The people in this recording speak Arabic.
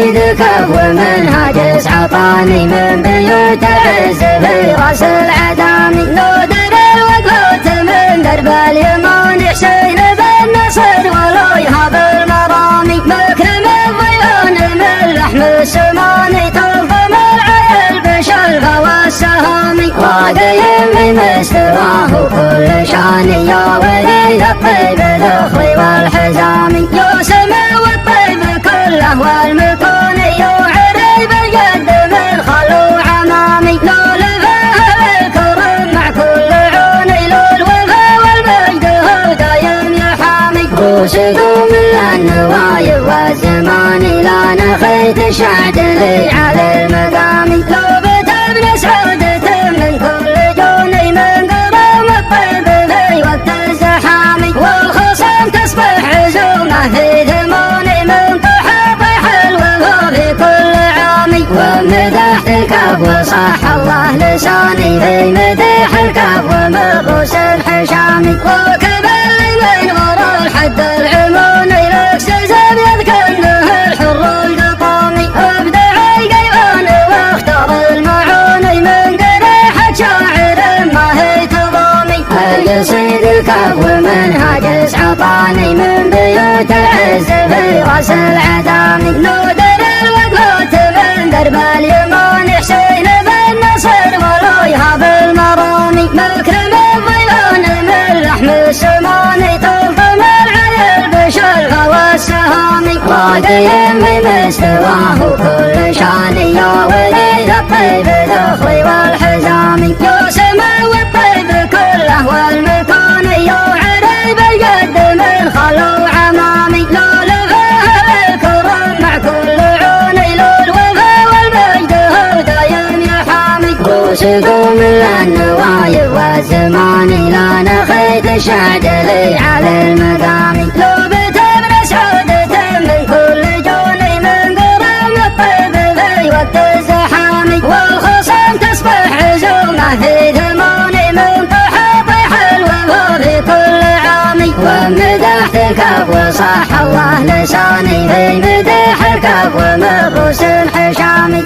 قصيدك ومنهج عطاني من بيوت العز في راس العدامي. نودر الوقوت من درب اليمن حسين بن نصر ولو يهاب المرامي. مكرم الضيان من لحم السماني تلطم العيل بشلفه والسهامي. راقي من مستواه كل شاني يا وليد الطيب الأخوي والحزامي. يا سما والطيب كله والمكوني يا عريب الجد من خلو عمامي. لو لفاه الكرم مع كل عوني لو الوفا والمجد هو دايم يحامي. روسكم من النوايب والزماني لا نخيت شعدلي على المقامي. لو بتبنى سعودة من كل جوني من قرام الطيب في وقت الزحامي. والخصم تصبح عزومه في ثماني من طحى طيح الوفا في كل عامي. ومدحتك وصح الله لساني في مدح الكاف ومغوص الحشامي. وكبل من وراء الحد العموني لكسس ابيض كانه الحر القطامي. ابدع القيوان واختار المعوني من قريحة شاعر ما هي تضامي. قصيد الكاف ومنهج عطاني من بيوت العز في راس العدامي. نودر الوقوت من درب اليمن حسين بن نصر ولو يهاب المرامي. مكرم الضيان من لحم السماني تلطم العيل بشلفه والسهامي. راقي من مستواه كل شاني يا وليد الطيب الأخوي والحزامي. يا سما والطيب كله والمكوني يا عريب الجد من خلو عمامي. لو لفاه الكرم مع كل عوني لو الوفا والمجد هو دايم يحامي. روسكم من النوايب والزماني لا نخيت شعدلي على المقامي. لو بتبنى سعودة من كل جوني من قرام الطيب في وقت الزحامي. والخصم تصبح عزومه في ثماني من طحى طيح الوفا في كل عامي. ومدحتك وصح الله لساني في مدح الكاف ومغوص الحشامي.